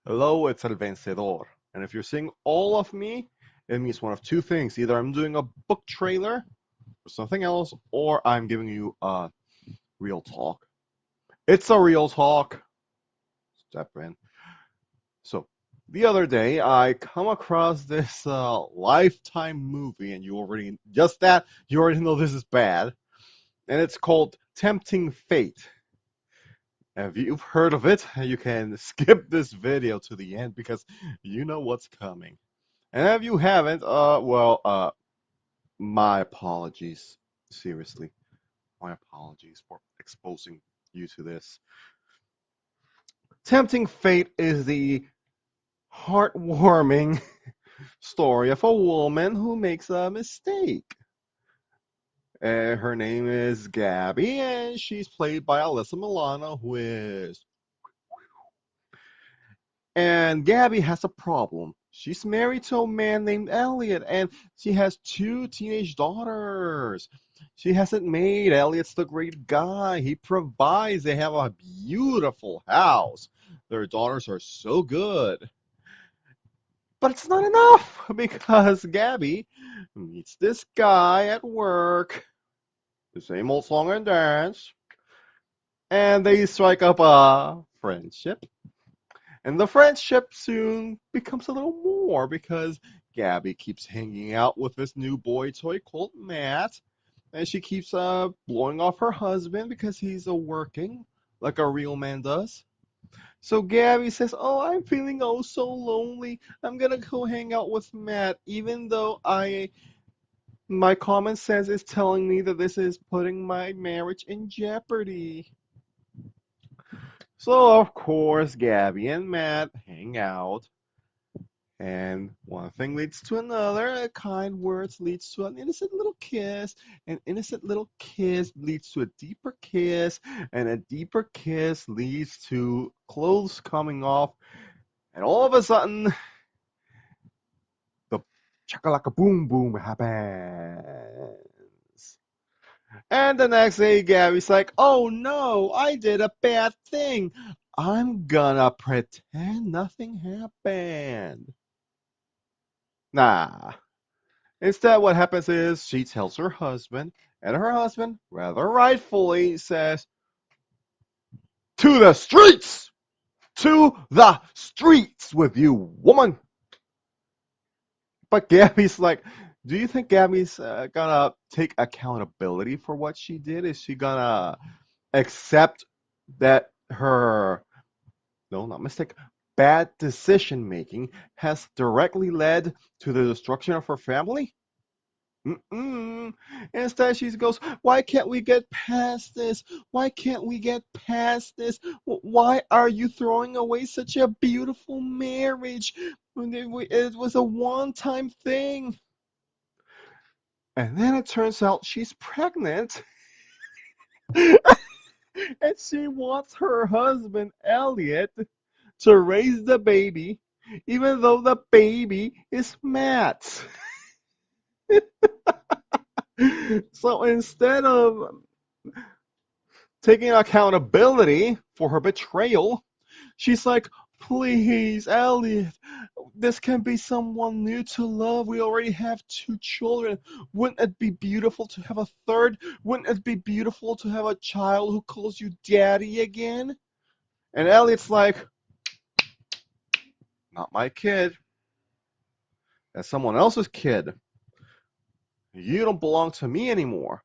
Hello, it's El Vencedor. And if you're seeing all of me, it means one of two things. Either I'm doing a book trailer or something else, or I'm giving you a real talk. It's a real talk. Step in. So, the other day, I come across this Lifetime movie, and you already know this is bad. And it's called Tempting Fate. If you've heard of it, you can skip this video to the end because you know what's coming. And if you haven't, my apologies. Seriously, my apologies for exposing you to this. Tempting Fate is the heartwarming story of a woman who makes a mistake. Her name is Gabby, and she's played by Alyssa Milano, who is. And Gabby has a problem. She's married to a man named Elliot, and she has two teenage daughters. She hasn't made Elliot's the great guy. He provides. They have a beautiful house. Their daughters are so good. But it's not enough because Gabby meets this guy at work, the same old song and dance, and they strike up a friendship. And the friendship soon becomes a little more because Gabby keeps hanging out with this new boy toy called Matt. And she keeps blowing off her husband because he's working like a real man does. So Gabby says, "Oh, I'm feeling oh so lonely. I'm gonna go hang out with Matt, even though I my common sense is telling me that this is putting my marriage in jeopardy." So of course Gabby and Matt hang out. And one thing leads to another. Kind words leads to an innocent little kiss. An innocent little kiss leads to a deeper kiss. And a deeper kiss leads to clothes coming off. And all of a sudden, the chakalaka boom boom happens. And the next day, Gary's like, "Oh no, I did a bad thing. I'm gonna pretend nothing happened." Nah. Instead, what happens is she tells her husband, and her husband, rather rightfully, says, "To the streets! To the streets with you, woman!" But Gabby's like, do you think Gabby's gonna take accountability for what she did? Is she gonna accept that her, no, not mistake, bad decision making has directly led to the destruction of her family? Mm-mm. Instead, she goes, "Why can't we get past this? Why can't we get past this? Why are you throwing away such a beautiful marriage? It was a one-time thing." And then it turns out she's pregnant, and she wants her husband, Elliot, to raise the baby, even though the baby is Matt's. So instead of taking accountability for her betrayal, she's like, "Please, Elliot, this can be someone new to love. We already have two children. Wouldn't it be beautiful to have a third? Wouldn't it be beautiful to have a child who calls you daddy again?" And Elliot's like, "Not my kid. That's someone else's kid. You don't belong to me anymore.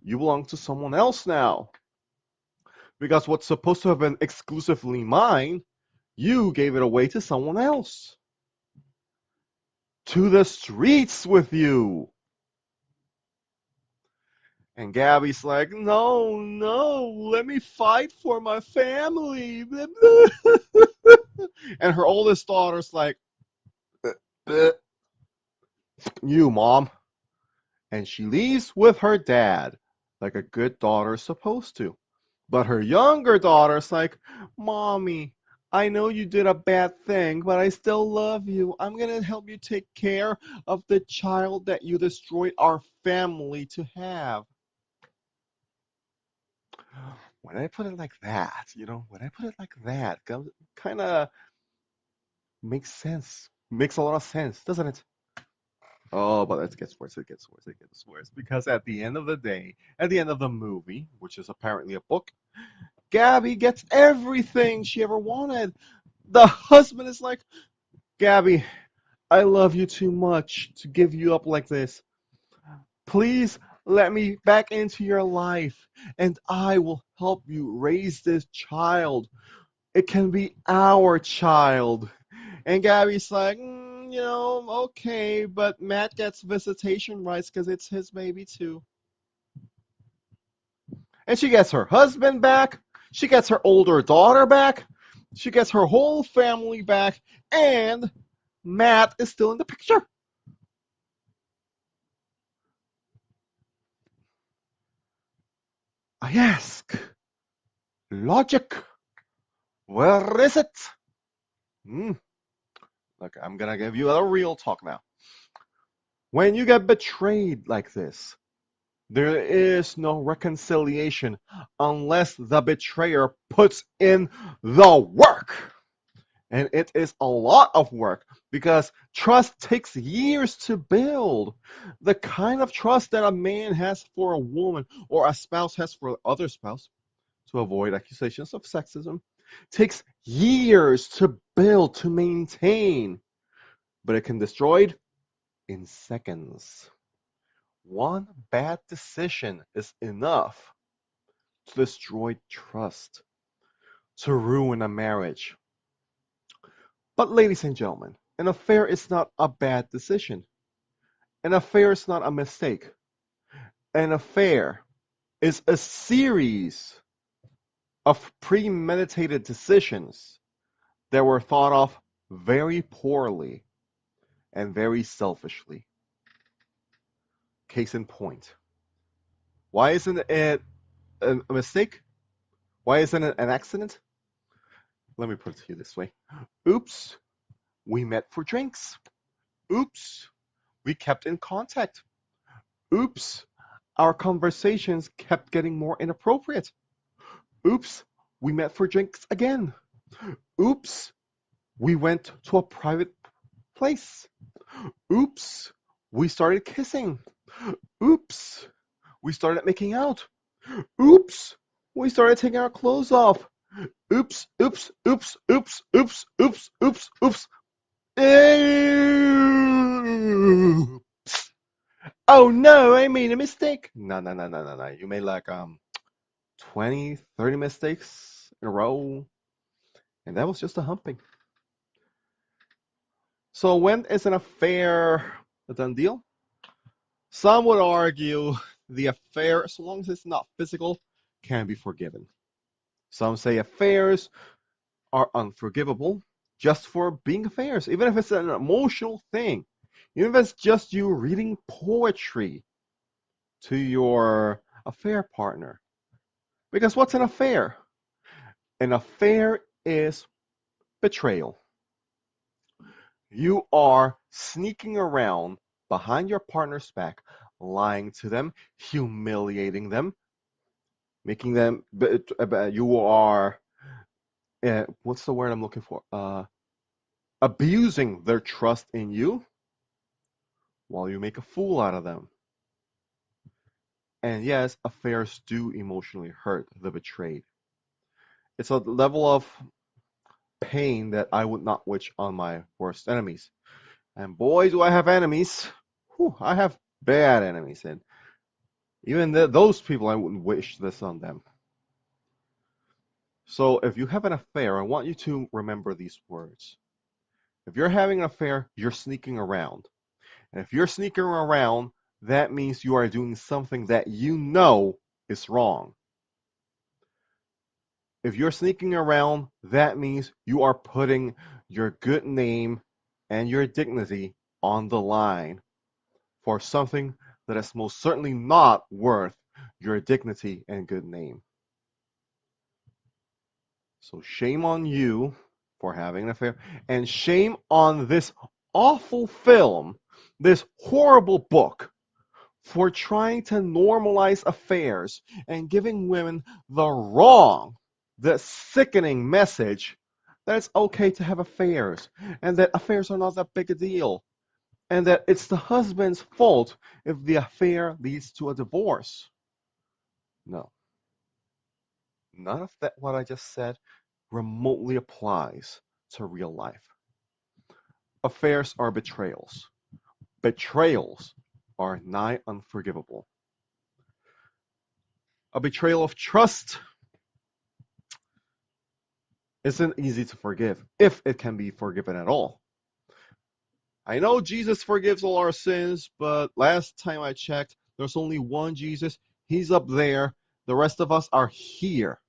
You belong to someone else now. Because what's supposed to have been exclusively mine, you gave it away to someone else. To the streets with you." And Gabby's like, "No, no, let me fight for my family." And her oldest daughter's like, "You, mom." And she leaves with her dad, like a good daughter's supposed to. But her younger daughter's like, "Mommy, I know you did a bad thing, but I still love you. I'm going to help you take care of the child that you destroyed our family to have." When I put it like that, when I put it like that, kind of Makes sense. Makes a lot of sense, doesn't it? Oh, but it gets worse. It gets worse. It gets worse. Because at the end of the day, at the end of the movie, which is apparently a book, Gabby gets everything she ever wanted. The husband is like, Gabby, I love you too much to give you up like this. Please let me back into your life, and I will help you raise this child. It can be our child. And Gabby's like, okay, but Matt gets visitation rights because it's his baby too. And she gets her husband back. She gets her older daughter back. She gets her whole family back. And Matt is still in the picture. I ask, logic, where is it? Hmm. Look, I'm gonna give you a real talk now. When you get betrayed like this, there is no reconciliation unless the betrayer puts in the work. And it is a lot of work because trust takes years to build. The kind of trust that a man has for a woman or a spouse has for other spouse, to avoid accusations of sexism, takes years to build, to maintain, but it can be destroyed in seconds. One bad decision is enough to destroy trust, to ruin a marriage. But, ladies and gentlemen, an affair is not a bad decision. An affair is not a mistake. An affair is a series of premeditated decisions that were thought of very poorly and very selfishly. Case in point. Why isn't it a mistake? Why isn't it an accident? Let me put it to you this way. Oops, we met for drinks. Oops, we kept in contact. Oops, our conversations kept getting more inappropriate. Oops, we met for drinks again. Oops, we went to a private place. Oops, we started kissing. Oops, we started making out. Oops, we started taking our clothes off. Oops, oops, oops, oops, oops, oops, oops, oops. Ew. Oh no, I made a mistake. No, no, no, no, no, no. You made like 20, 30 mistakes in a row, and that was just a humping. So when is an affair a done deal? Some would argue the affair, so long as it's not physical, can be forgiven. Some say affairs are unforgivable just for being affairs, even if it's an emotional thing, even if it's just you reading poetry to your affair partner. Because what's an affair? An affair is betrayal. You are sneaking around behind your partner's back, lying to them, humiliating them, making them. You are. What's the word I'm looking for? Abusing their trust in you while you make a fool out of them. And yes, affairs do emotionally hurt the betrayed. It's a level of pain that I would not wish on my worst enemies. And boy, do I have enemies. Whew, I have bad enemies, and even those people, I wouldn't wish this on them. So if you have an affair, I want you to remember these words. If you're having an affair, you're sneaking around. And if you're sneaking around, that means you are doing something that you know is wrong. If you're sneaking around, that means you are putting your good name and your dignity on the line for something that is most certainly not worth your dignity and good name. So shame on you for having an affair, and shame on this awful film, this horrible book, for trying to normalize affairs and giving women the wrong, the sickening message that it's okay to have affairs, and that affairs are not that big a deal, and that it's the husband's fault if the affair leads to a divorce. No, none of that what I just said remotely applies to real life. Affairs are betrayals. Betrayals are nigh unforgivable. A betrayal of trust isn't easy to forgive, if it can be forgiven at all. I know Jesus forgives all our sins, but last time I checked, there's only one Jesus. He's up there. The rest of us are here.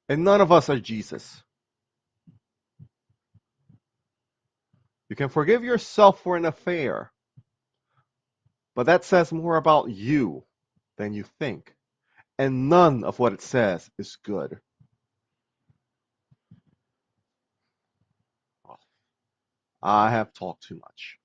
And none of us are Jesus. You can forgive yourself for an affair, but that says more about you than you think. And none of what it says is good. Well, I have talked too much.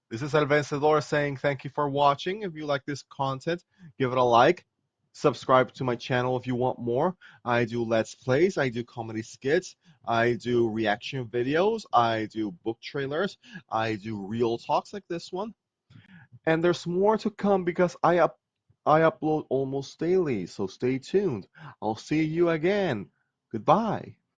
This is El Vencedor saying thank you for watching. If you like this content, give it a like. Subscribe to my channel if you want more. I do Let's Plays, I do comedy skits, I do reaction videos, I do book trailers, I do real talks like this one. And there's more to come because I upload almost daily, so stay tuned. I'll see you again. Goodbye.